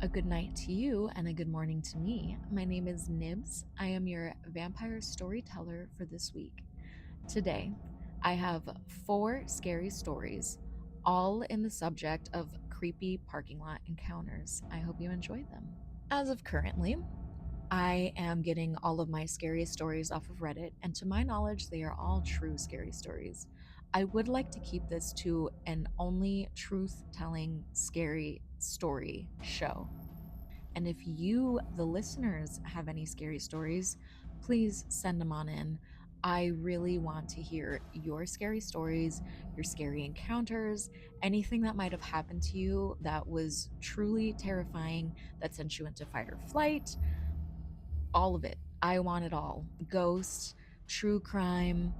A good night to you and a good morning to me. My name is Nibs. I am your vampire storyteller for this week. Today, I have 4 scary stories, all in the subject of creepy parking lot encounters. I hope you enjoyed them. As of currently, I am getting all of my scariest stories off of Reddit, and to my knowledge, they are all true scary stories. I would like to keep this to an only truth telling scary story show. And if you, the listeners, have any scary stories, please send them on in. I really want to hear your scary stories, your scary encounters, anything that might have happened to you that was truly terrifying, that sent you into fight or flight, all of it. I want it all. Ghosts, true crime,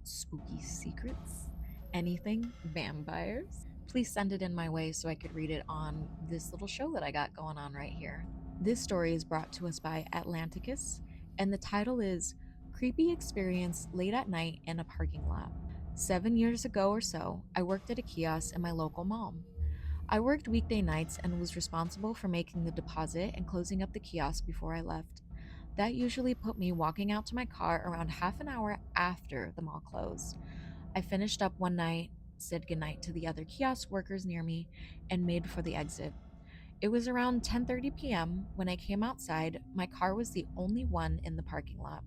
spooky secrets, anything, vampires. Please send it in my way so I could read it on this little show that I got going on right here. This story is brought to us by Atlanticus, and the title is Creepy Experience Late at Night in a Parking Lot. 7 years ago or so, I worked at a kiosk in my local mall. I worked weekday nights and was responsible for making the deposit and closing up the kiosk before I left. That usually put me walking out to my car around half an hour after the mall closed. I finished up one night, said goodnight to the other kiosk workers near me, and made for the exit. It was around 10:30 p.m. when I came outside. My car was the only one in the parking lot.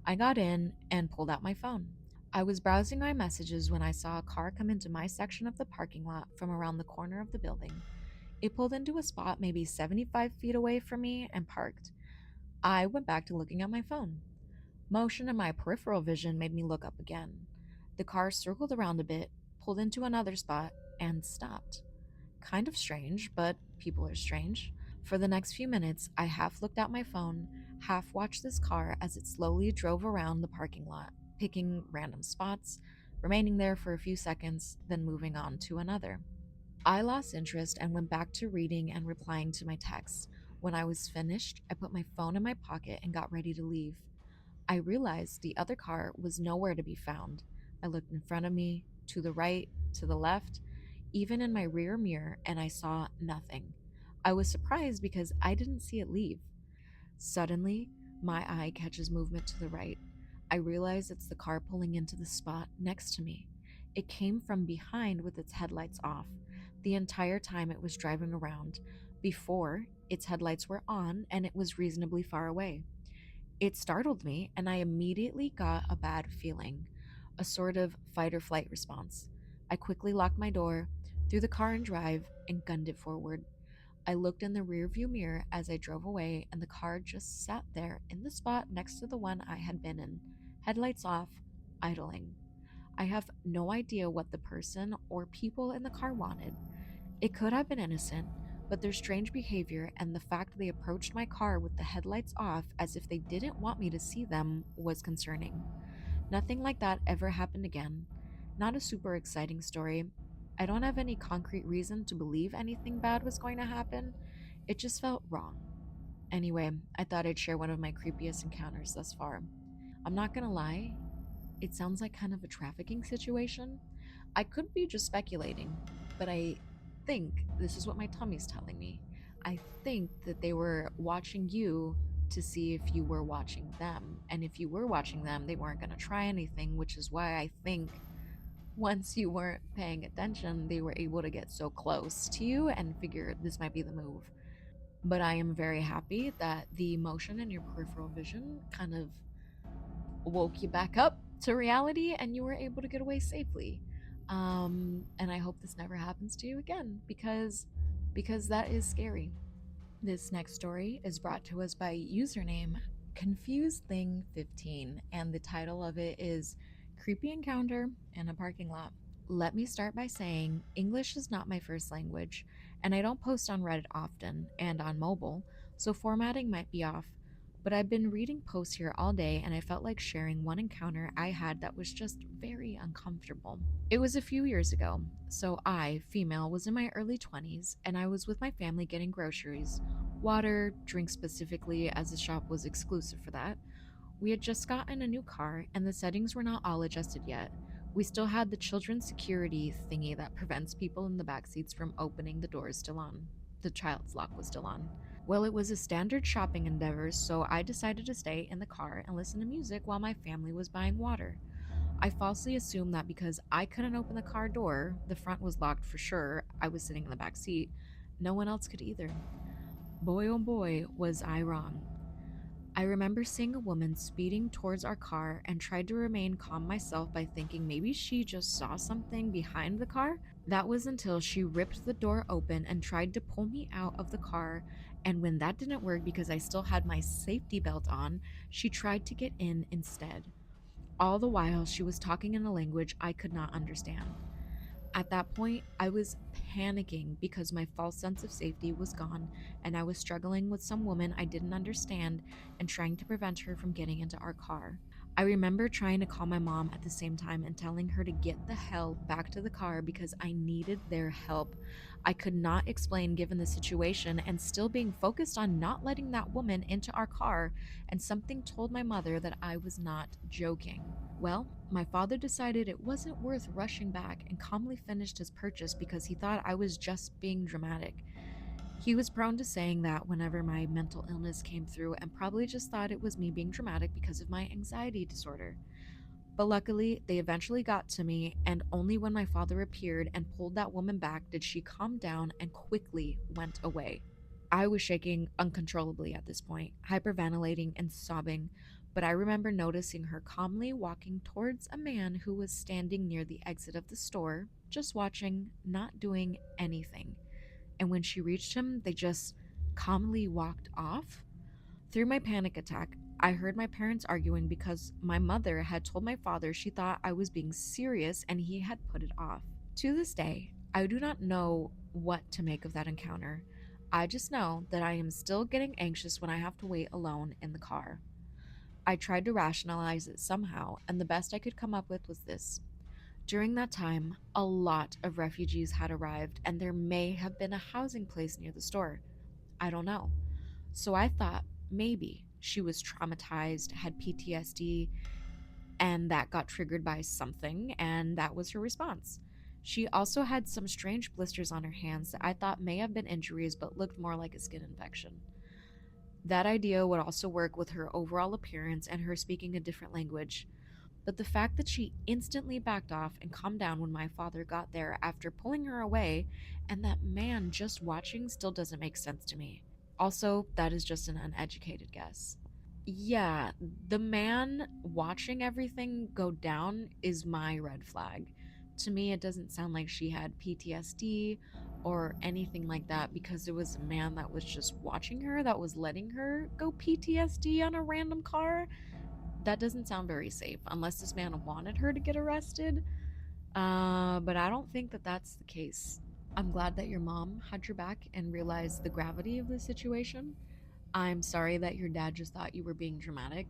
I got in and pulled out my phone. I was browsing my messages when I saw a car come into my section of the parking lot from around the corner of the building. It pulled into a spot maybe 75 feet away from me and parked. I went back to looking at my phone. Motion in my peripheral vision made me look up again. The car circled around a bit, pulled into another spot, and stopped. Kind of strange, but people are strange. For the next few minutes, I half looked at my phone, half watched this car as it slowly drove around the parking lot, picking random spots, remaining there for a few seconds, then moving on to another. I lost interest and went back to reading and replying to my texts. When I was finished, I put my phone in my pocket and got ready to leave. I realized the other car was nowhere to be found. I looked in front of me, to the right, to the left, even in my rear mirror, and I saw nothing. I was surprised because I didn't see it leave. Suddenly, my eye catches movement to the right. I realize it's the car pulling into the spot next to me. It came from behind with its headlights off. The entire time it was driving around. Before, its headlights were on and it was reasonably far away. It startled me, and I immediately got a bad feeling, a sort of fight or flight response. I quickly locked my door, threw the car in drive, and gunned it forward. I looked in the rearview mirror as I drove away, and the car just sat there in the spot next to the one I had been in, headlights off, idling. I have no idea what the person or people in the car wanted. It could have been innocent, but their strange behavior and the fact they approached my car with the headlights off as if they didn't want me to see them was concerning. Nothing like that ever happened again. Not a super exciting story. I don't have any concrete reason to believe anything bad was going to happen. It just felt wrong. Anyway, I thought I'd share one of my creepiest encounters thus far. I'm not gonna lie, it sounds like kind of a trafficking situation. I could be just speculating, but I think this is what my tummy's telling me. I think that they were watching you to see if you were watching them. And if you were watching them, they weren't going to try anything, which is why I think once you weren't paying attention, they were able to get so close to you and figure this might be the move. But I am very happy that the motion in your peripheral vision kind of woke you back up to reality and you were able to get away safely. And I hope this never happens to you again because that is scary. This next story is brought to us by username ConfusedThing15, and the title of it is Creepy Encounter in a Parking Lot. Let me start by saying English is not my first language, and I don't post on Reddit often and on mobile, so formatting might be off. But I've been reading posts here all day, and I felt like sharing one encounter I had that was just very uncomfortable. It was a few years ago, so I, female, was in my early 20s, and I was with my family getting groceries water, drinks specifically, as the shop was exclusive for that. We had just gotten a new car, and the settings were not all adjusted yet. We still had the children's security thingy that prevents people in the back seats from opening the doors still on. The child's lock was still on. Well, it was a standard shopping endeavor, so I decided to stay in the car and listen to music while my family was buying water. I falsely assumed that because I couldn't open the car door, the front was locked for sure, I was sitting in the back seat, no one else could either. Boy oh boy, was I wrong. I remember seeing a woman speeding towards our car and tried to remain calm myself by thinking maybe she just saw something behind the car. That was until she ripped the door open and tried to pull me out of the car. And when that didn't work because I still had my safety belt on, she tried to get in instead. All the while, she was talking in a language I could not understand. At that point, I was panicking because my false sense of safety was gone and I was struggling with some woman I didn't understand and trying to prevent her from getting into our car. I remember trying to call my mom at the same time and telling her to get the hell back to the car because I needed their help. I could not explain given the situation and still being focused on not letting that woman into our car, and something told my mother that I was not joking. Well, my father decided it wasn't worth rushing back and calmly finished his purchase because he thought I was just being dramatic. He was prone to saying that whenever my mental illness came through and probably just thought it was me being dramatic because of my anxiety disorder. But luckily, they eventually got to me, and only when my father appeared and pulled that woman back did she calm down and quickly went away. I was shaking uncontrollably at this point, hyperventilating and sobbing, but I remember noticing her calmly walking towards a man who was standing near the exit of the store, just watching, not doing anything. And when she reached him, they just calmly walked off. Through my panic attack, I heard my parents arguing because my mother had told my father she thought I was being serious and he had put it off. To this day, I do not know what to make of that encounter. I just know that I am still getting anxious when I have to wait alone in the car. I tried to rationalize it somehow, and the best I could come up with was this. During that time, a lot of refugees had arrived, and there may have been a housing place near the store. I don't know. So I thought maybe she was traumatized, had PTSD, and that got triggered by something, and that was her response. She also had some strange blisters on her hands that I thought may have been injuries but looked more like a skin infection. That idea would also work with her overall appearance and her speaking a different language. But the fact that she instantly backed off and calmed down when my father got there after pulling her away, and that man just watching still doesn't make sense to me. Also, that is just an uneducated guess. Yeah, the man watching everything go down is my red flag. To me, it doesn't sound like she had PTSD or anything like that because it was a man that was just watching her, that was letting her go PTSD on a random car. That doesn't sound very safe unless this man wanted her to get arrested. But I don't think that that's the case. I'm glad that your mom had your back and realized the gravity of the situation. I'm sorry that your dad just thought you were being dramatic.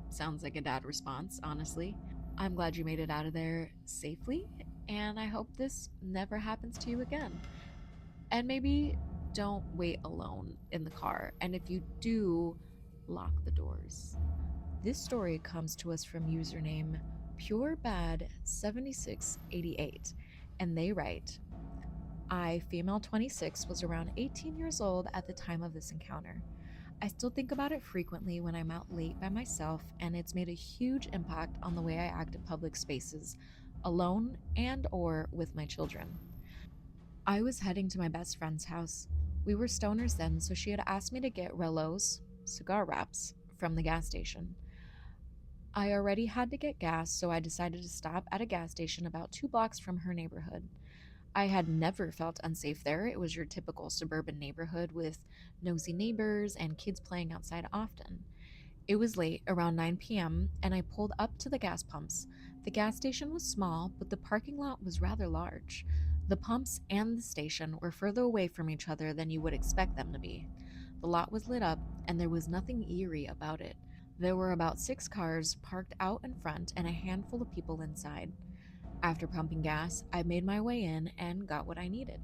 Sounds like a dad response, honestly. I'm glad you made it out of there safely, and I hope this never happens to you again. And maybe don't wait alone in the car, and if you do, lock the doors. This story comes to us from username purebad7688, and they write, I, female 26, was around 18 years old at the time of this encounter. I still think about it frequently when I'm out late by myself, and it's made a huge impact on the way I act in public spaces, alone and or with my children. I was heading to my best friend's house. We were stoners then, so she had asked me to get Relos, cigar wraps, from the gas station. I already had to get gas, so I decided to stop at a gas station about 2 blocks from her neighborhood. I had never felt unsafe there. It was your typical suburban neighborhood with nosy neighbors and kids playing outside often. It was late, around 9 p.m., and I pulled up to the gas pumps. The gas station was small, but the parking lot was rather large. The pumps and the station were further away from each other than you would expect them to be. The lot was lit up, and there was nothing eerie about it. There were about 6 cars parked out in front and a handful of people inside. After pumping gas, I made my way in and got what I needed.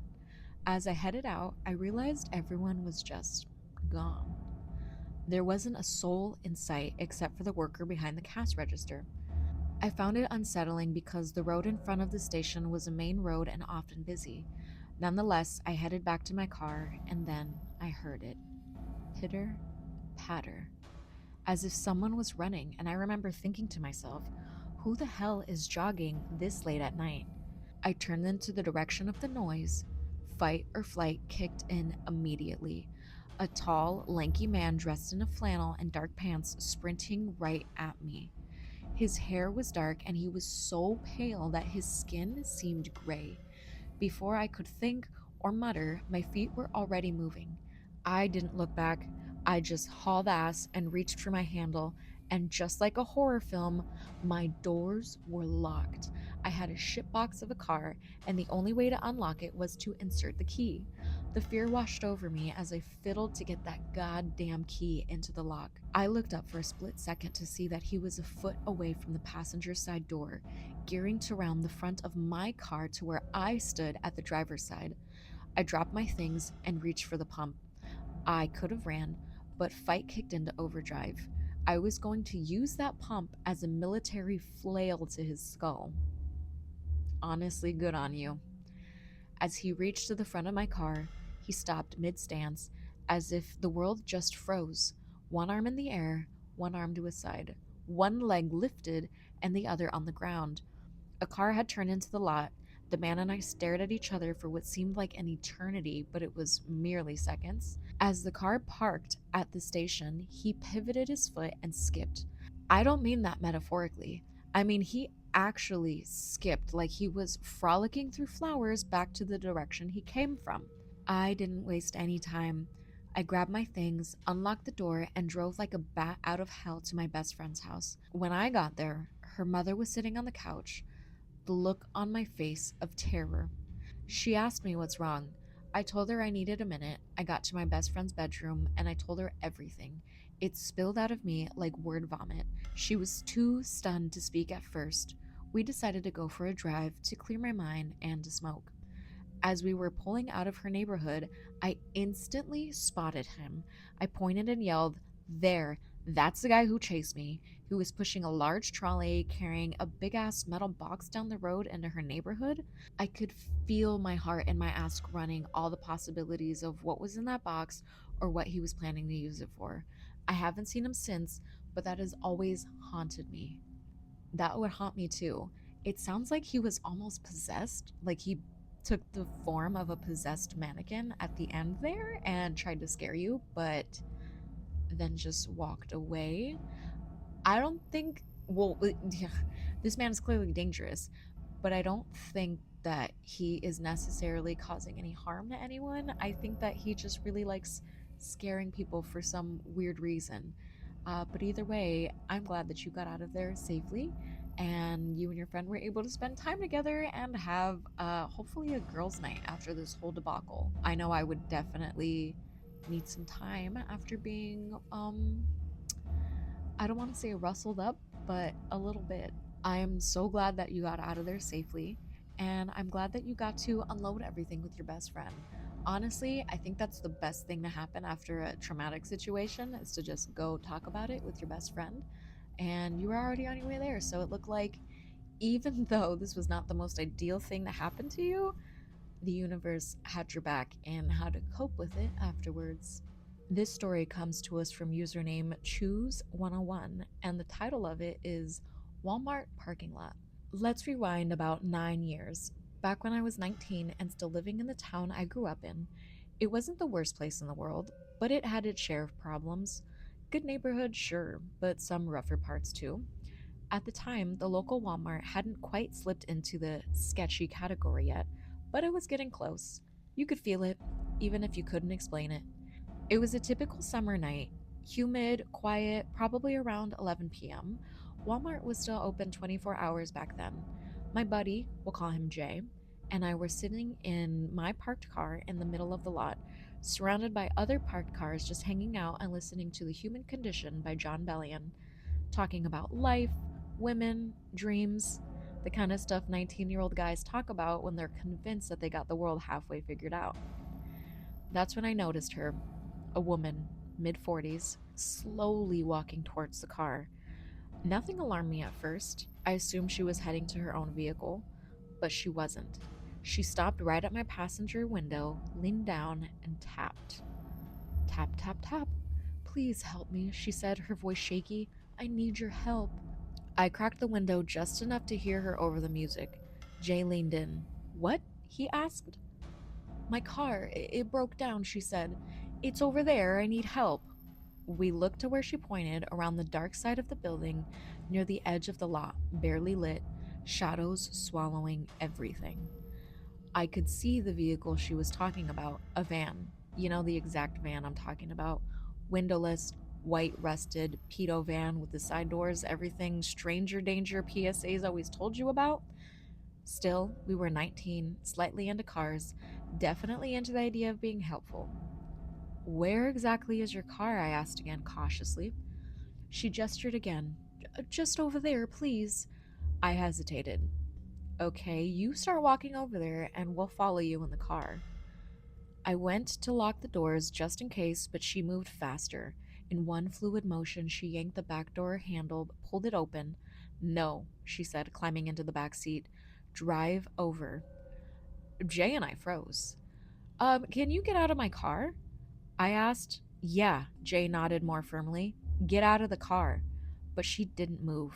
As I headed out, I realized everyone was just gone. There wasn't a soul in sight except for the worker behind the cash register. I found it unsettling because the road in front of the station was a main road and often busy. Nonetheless, I headed back to my car and then I heard it. Pitter, patter, as if someone was running, and I remember thinking to myself, who the hell is jogging this late at night? I turned into the direction of the noise. Fight or flight kicked in immediately. A tall, lanky man dressed in a flannel and dark pants sprinting right at me. His hair was dark and he was so pale that his skin seemed gray. Before I could think or mutter, my feet were already moving. I didn't look back. I just hauled ass and reached for my handle, and just like a horror film, my doors were locked. I had a shitbox of a car, and the only way to unlock it was to insert the key. The fear washed over me as I fiddled to get that goddamn key into the lock. I looked up for a split second to see that he was a foot away from the passenger side door, gearing to round the front of my car to where I stood at the driver's side. I dropped my things and reached for the pump. I could have ran, but fight kicked into overdrive. I was going to use that pump as a military flail to his skull. Honestly, good on you. As he reached to the front of my car, he stopped mid stance as if the world just froze. One arm in the air, one arm to his side, one leg lifted, and the other on the ground. A car had turned into the lot. The man and I stared at each other for what seemed like an eternity, but it was merely seconds. As the car parked at the station, he pivoted his foot and skipped. I don't mean that metaphorically. I mean, he actually skipped like he was frolicking through flowers back to the direction he came from. I didn't waste any time. I grabbed my things, unlocked the door, and drove like a bat out of hell to my best friend's house. When I got there, her mother was sitting on the couch, the look on my face of terror. She asked me what's wrong. I told her I needed a minute. I got to my best friend's bedroom and I told her everything. It spilled out of me like word vomit. She was too stunned to speak at first. We decided to go for a drive to clear my mind and to smoke. As we were pulling out of her neighborhood, I instantly spotted him. I pointed and yelled, "There, that's the guy who chased me," who was pushing a large trolley carrying a big ass metal box down the road into her neighborhood. I could feel my heart and my ass running all the possibilities of what was in that box or what he was planning to use it for. I haven't seen him since, but that has always haunted me. That would haunt me too. It sounds like he was almost possessed, like he took the form of a possessed mannequin at the end there and tried to scare you, but then just walked away. I don't think, well, yeah, this man is clearly dangerous, but I don't think that he is necessarily causing any harm to anyone. I think that he just really likes scaring people for some weird reason. But either way, I'm glad that you got out of there safely and you and your friend were able to spend time together and have hopefully a girls' night after this whole debacle. I know I would definitely need some time after being, I don't want to say rustled up, but a little bit. I'm so glad that you got out of there safely, and I'm glad that you got to unload everything with your best friend. Honestly, I think that's the best thing to happen after a traumatic situation is to just go talk about it with your best friend. And you were already on your way there, so it looked like even though this was not the most ideal thing to happen to you, the universe had your back and how to cope with it afterwards. This story comes to us from username Choose101, and the title of it is Walmart Parking Lot. Let's rewind about 9 years. Back when I was 19 and still living in the town I grew up in, it wasn't the worst place in the world, but it had its share of problems. Good neighborhood, sure, but some rougher parts too. At the time, the local Walmart hadn't quite slipped into the sketchy category yet, but it was getting close. You could feel it, even if you couldn't explain it. It was a typical summer night, humid, quiet, probably around 11 p.m. Walmart was still open 24 hours back then. My buddy, we'll call him Jay, and I were sitting in my parked car in the middle of the lot, surrounded by other parked cars just hanging out and listening to The Human Condition by John Bellion, talking about life, women, dreams, the kind of stuff 19-year-old guys talk about when they're convinced that they got the world halfway figured out. That's when I noticed her, a woman, mid 40s, slowly walking towards the car. Nothing alarmed me at first. I assumed she was heading to her own vehicle, but she wasn't. She stopped right at my passenger window, leaned down, and tapped. Tap, tap, tap. Please help me, she said, her voice shaky. I need your help. I cracked the window just enough to hear her over the music. Jay leaned in. What? He asked. My car, it broke down, she said. It's over there, I need help. We looked to where she pointed, around the dark side of the building, near the edge of the lot, barely lit, shadows swallowing everything. I could see the vehicle she was talking about, a van. You know the exact van I'm talking about. Windowless, white rusted pedo van with the side doors, everything stranger danger PSAs always told you about. Still, we were 19, slightly into cars, definitely into the idea of being helpful. Where exactly is your car? I asked again cautiously. She gestured again. Just over there, please. I hesitated. Okay, you start walking over there and we'll follow you in the car. I went to lock the doors just in case, but she moved faster. In one fluid motion, she yanked the back door handle, pulled it open. No, she said, climbing into the back seat. Drive over. Jay and I froze. Can you get out of my car? I asked. Yeah, Jay nodded more firmly. Get out of the car. But she didn't move.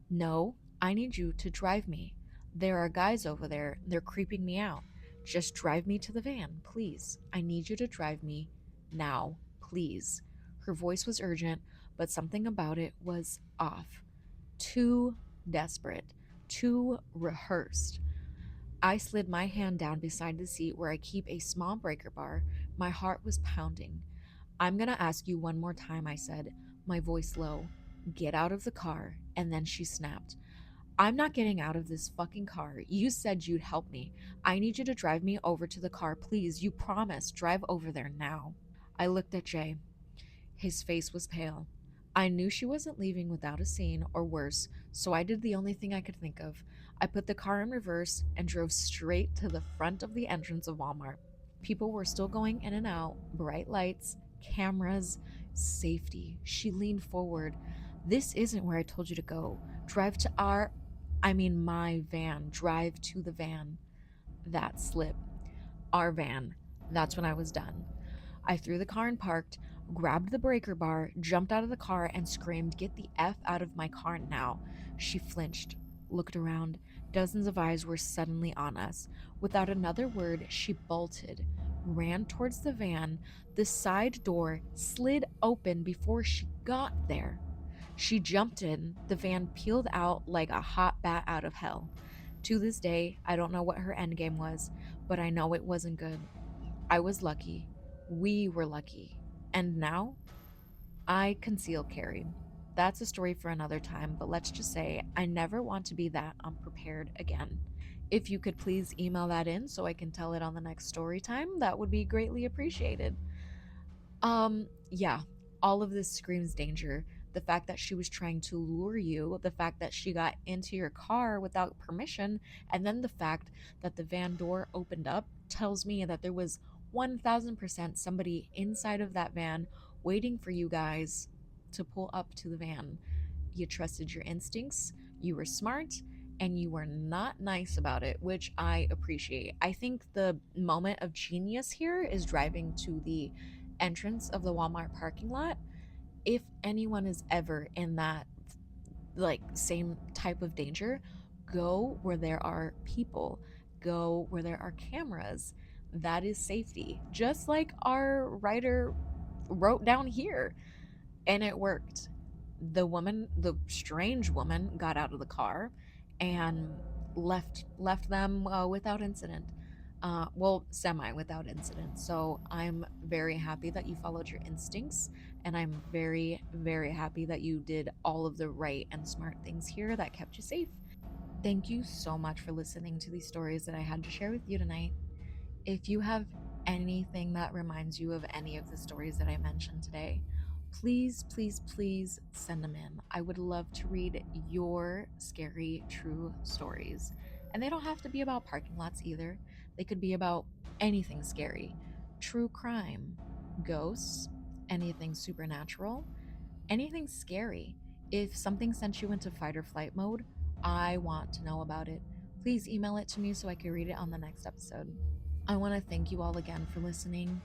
No, I need you to drive me. There are guys over there. They're creeping me out. Just drive me to the van, please. I need you to drive me now, please. Her voice was urgent, but something about it was off. Too desperate, too rehearsed. I slid my hand down beside the seat where I keep a small breaker bar. My heart was pounding. I'm gonna ask you one more time, I said, my voice low. Get out of the car. And then she snapped. I'm not getting out of this fucking car. You said you'd help me. I need you to drive me over to the car, please. You promised. Drive over there now. I looked at Jay. His face was pale. I knew she wasn't leaving without a scene, or worse, so I did the only thing I could think of. I put the car in reverse and drove straight to the front of the entrance of Walmart. People were still going in and out, bright lights, cameras, safety. She leaned forward. This isn't where I told you to go. Drive to my van. Drive to the van. That slip. Our van. That's when I was done. I threw the car and parked, grabbed the breaker bar, jumped out of the car, and screamed, Get the F out of my car now. She flinched, looked around. Dozens of eyes were suddenly on us. Without another word, she bolted, ran towards the van. The side door slid open before she got there. She jumped in. The van peeled out like a hot bat out of hell. To this day, I don't know what her endgame was, but I know it wasn't good. I was lucky. We were lucky. And now, I conceal carry. That's a story for another time, but let's just say I never want to be that unprepared again. If you could please email that in so I can tell it on the next story time, that would be greatly appreciated. Yeah, all of this screams danger. The fact that she was trying to lure you, the fact that she got into your car without permission, and then the fact that the van door opened up tells me that there was 1000% somebody inside of that van waiting for you guys to pull up to the van. You trusted your instincts, you were smart, and you were not nice about it, which I appreciate. I think the moment of genius here is driving to the entrance of the Walmart parking lot. If anyone is ever in that like same type of danger, go where there are people, go where there are cameras. That is safety. Just like our writer wrote down here, and it worked. The strange woman, got out of the car and left them without incident. Well, semi without incident. So I'm very happy that you followed your instincts, and I'm very, very happy that you did all of the right and smart things here that kept you safe. Thank you so much for listening to these stories that I had to share with you tonight. If you have anything that reminds you of any of the stories that I mentioned today, please, please, please send them in. I would love to read your scary true stories. And they don't have to be about parking lots either, they could be about anything scary: true crime, ghosts, anything supernatural, anything scary. If something sent you into fight or flight mode, I want to know about it. please email it to me so I can read it on the next episode. I want to thank you all again for listening.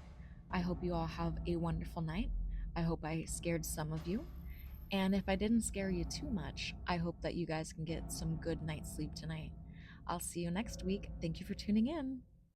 I hope you all have a wonderful night. I hope I scared some of you. And if I didn't scare you too much, I hope that you guys can get some good night's sleep tonight. I'll see you next week. Thank you for tuning in.